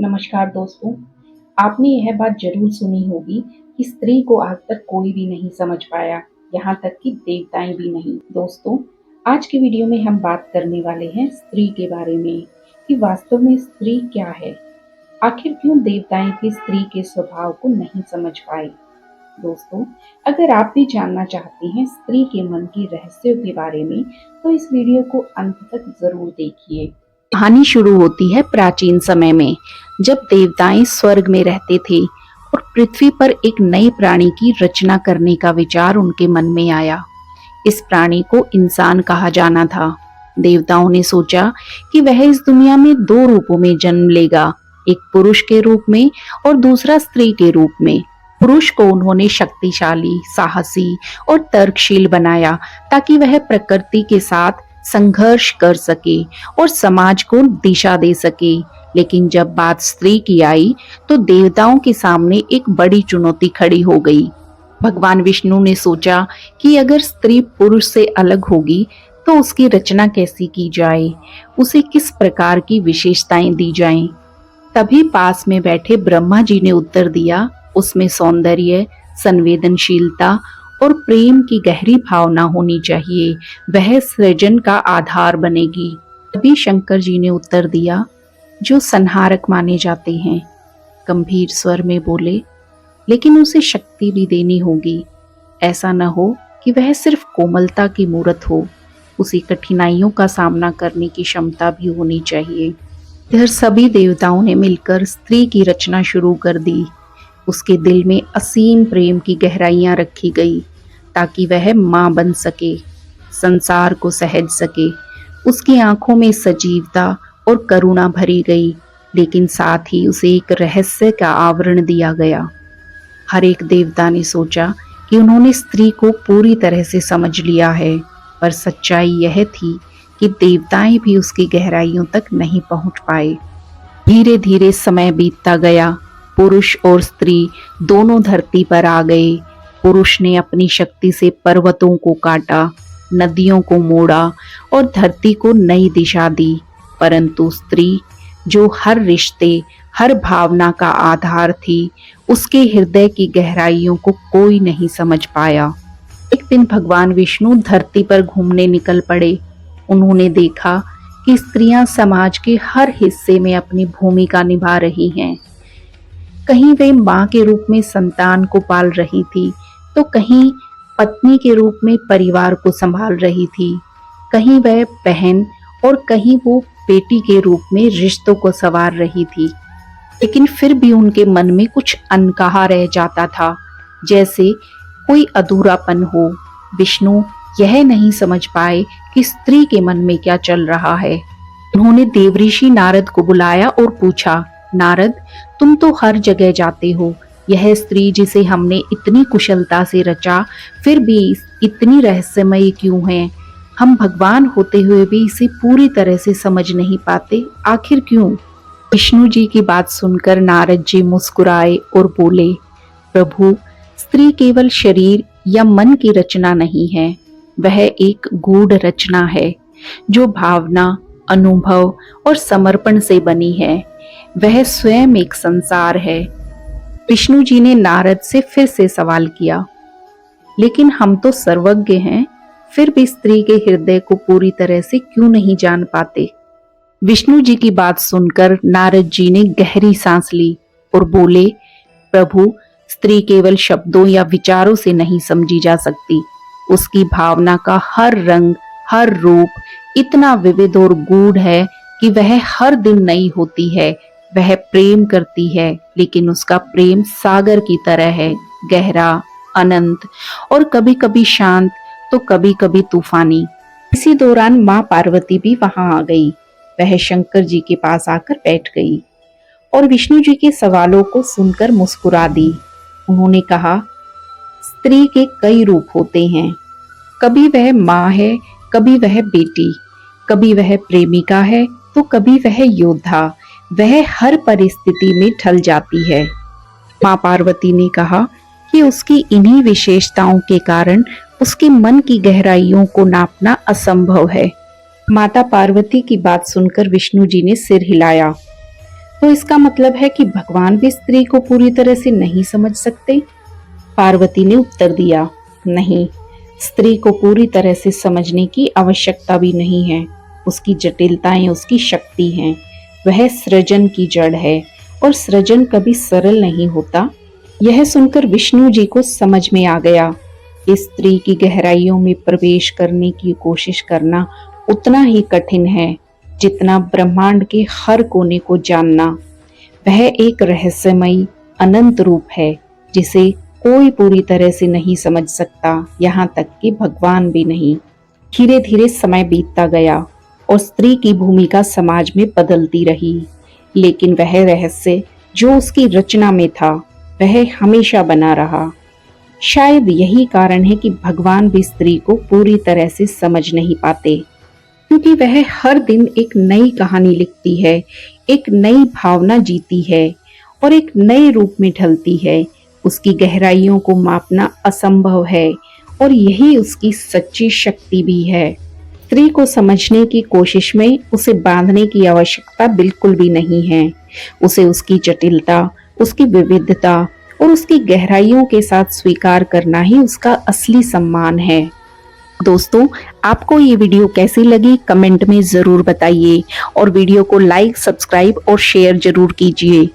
नमस्कार दोस्तों। आपने यह बात जरूर सुनी होगी कि स्त्री को आज तक कोई भी नहीं समझ पाया, यहाँ तक कि देवताएं भी नहीं। दोस्तों, आज की वीडियो में हम बात करने वाले हैं स्त्री के बारे में कि वास्तव में स्त्री क्या है। आखिर क्यों देवताएं भी स्त्री के स्वभाव को नहीं समझ पाए। दोस्तों, अगर आप भी जानना चाहते हैं स्त्री के मन के रहस्यों के बारे में तो इस वीडियो को अंत तक जरूर देखिए। कहानी शुरू होती है प्राचीन समय में, जब देवताएं स्वर्ग में रहते थे और पृथ्वी पर एक नए प्राणी की रचना करने का विचार उनके मन में आया। इस प्राणी को इंसान कहा जाना था। देवताओं ने सोचा कि वह इस दुनिया में दो रूपों में जन्म लेगा, एक पुरुष के रूप में और दूसरा स्त्री के रूप में। पुरुष को उन्होंने शक्तिशाली, साहसी और तर्कशील बनाया ताकि वह प्रकृति के साथ संघर्ष कर सके और समाज को दिशा दे सके। लेकिन जब बात स्त्री की आई तो देवताओं के सामने एक बड़ी चुनौती खड़ी हो गई। भगवान विष्णु ने सोचा कि अगर स्त्री पुरुष से अलग होगी तो उसकी रचना कैसी की जाए, उसे किस प्रकार की विशेषताएं दी जाएं। तभी पास में बैठे ब्रह्मा जी ने उत्तर दिया, उसमें सौंदर्य, संवेदनशीलता और प्रेम की गहरी भावना होनी चाहिए, वह सृजन का आधार बनेगी। तभी शंकर जी ने उत्तर दिया, जो संहारक माने जाते हैं। गंभीर स्वर में बोले, लेकिन उसे शक्ति भी देनी होगी। ऐसा न हो कि वह सिर्फ कोमलता की मूरत हो, उसी कठिनाइयों का सामना करने की क्षमता भी होनी चाहिए। इधर सभी देवताओं ने मिलकर स्त्री की रचना शुरू कर दी। उसके दिल में असीम प्रेम की गहराइयां रखी गई ताकि वह मां बन सके, संसार को सहज सके। उसकी आंखों में सजीवता और करुणा भरी गई, लेकिन साथ ही उसे एक रहस्य का आवरण दिया गया। हर एक देवता ने सोचा कि उन्होंने स्त्री को पूरी तरह से समझ लिया है, पर सच्चाई यह थी कि देवताएं भी उसकी गहराइयों तक नहीं पहुंच पाए। धीरे धीरे समय बीतता गया। पुरुष और स्त्री दोनों धरती पर आ गए। पुरुष ने अपनी शक्ति से पर्वतों को काटा, नदियों को मोड़ा और धरती को नई दिशा दी, परंतु स्त्री, जो हर रिश्ते, हर भावना का आधार थी, उसके हृदय की गहराइयों को कोई नहीं समझ पाया। एक दिन भगवान विष्णु धरती पर घूमने निकल पड़े। उन्होंने देखा कि स्त्रियां समाज के हर हिस्से में अपनी भूमिका निभा रही हैं। कहीं वे मां के रूप में संतान को पाल रही थी, तो कहीं पत्नी के रूप में परिवार को संभाल रही थी, कहीं वह बहन और कहीं वो बेटी के रूप में रिश्तों को संवार रही थी। लेकिन फिर भी उनके मन में कुछ अनकहा रह जाता था, जैसे कोई अधूरापन हो। विष्णु यह नहीं समझ पाए कि स्त्री के मन में क्या चल रहा है। उन्होंने देवऋषि नारद को बुलाया और पूछा, नारद, तुम तो हर जगह जाते हो, यह स्त्री जिसे हमने इतनी कुशलता से रचा फिर भी इतनी रहस्यमयी क्यों है? हम भगवान होते हुए भी इसे पूरी तरह से समझ नहीं पाते, आखिर क्यों? विष्णु जी की बात सुनकर नारद जी मुस्कुराए और बोले, प्रभु, स्त्री केवल शरीर या मन की रचना नहीं है, वह एक गूढ़ रचना है जो भावना, अनुभव और समर्पण से बनी है। वह स्वयं एक संसार है। विष्णु जी ने नारद से फिर से सवाल किया, लेकिन हम तो सर्वज्ञ हैं, फिर भी स्त्री के हृदय को पूरी तरह से क्यों नहीं जान पाते? विष्णु जी की बात सुनकर नारद जी ने गहरी सांस ली और बोले, प्रभु, स्त्री केवल शब्दों या विचारों से नहीं समझी जा सकती। उसकी भावना का हर रंग, हर रूप इतना विविध और गूढ़ है कि वह हर दिन नई होती है। वह प्रेम करती है, लेकिन उसका प्रेम सागर की तरह है, गहरा, अनंत और कभी कभी शांत तो कभी कभी तूफानी। इसी दौरान माँ पार्वती भी वहां आ गई। वह शंकर जी के पास आकर बैठ गई और विष्णु जी के सवालों को सुनकर मुस्कुरा दी। उन्होंने कहा, स्त्री के कई रूप होते हैं। कभी वह माँ है, कभी वह बेटी, कभी वह प्रेमिका है तो कभी वह योद्धा। वह हर परिस्थिति में ढल जाती है। माँ पार्वती ने कहा कि उसकी इन्हीं विशेषताओं के कारण उसके मन की गहराइयों को नापना असंभव है। माता पार्वती की बात सुनकर विष्णु जी ने सिर हिलाया। तो इसका मतलब है कि भगवान भी स्त्री को पूरी तरह से नहीं समझ सकते? पार्वती ने उत्तर दिया, नहीं, स्त्री को पूरी तरह से समझने की आवश्यकता भी नहीं है। उसकी जटिलताएं उसकी शक्ति हैं। वह सृजन की जड़ है और सृजन कभी सरल नहीं होता। यह सुनकर विष्णु जी को समझ में आ गया कि स्त्री की गहराइयों में प्रवेश करने की कोशिश करना उतना ही कठिन है जितना ब्रह्मांड के हर कोने को जानना। वह एक रहस्यमयी अनंत रूप है जिसे कोई पूरी तरह से नहीं समझ सकता, यहाँ तक कि भगवान भी नहीं। धीरे धीरे समय बीतता गया और स्त्री की भूमिका समाज में बदलती रही, लेकिन वह रहस्य जो उसकी रचना में था वह हमेशा बना रहा। शायद यही कारण है कि भगवान भी स्त्री को पूरी तरह से समझ नहीं पाते, क्योंकि वह हर दिन एक नई कहानी लिखती है, एक नई भावना जीती है और एक नए रूप में ढलती है। उसकी गहराइयों को मापना असंभव है और यही उसकी सच्ची शक्ति भी है। स्त्री को समझने की कोशिश में उसे बांधने की आवश्यकता बिल्कुल भी नहीं है। उसे उसकी जटिलता, उसकी विविधता और उसकी गहराइयों के साथ स्वीकार करना ही उसका असली सम्मान है। दोस्तों, आपको ये वीडियो कैसी लगी कमेंट में जरूर बताइए और वीडियो को लाइक, सब्सक्राइब और शेयर जरूर कीजिए।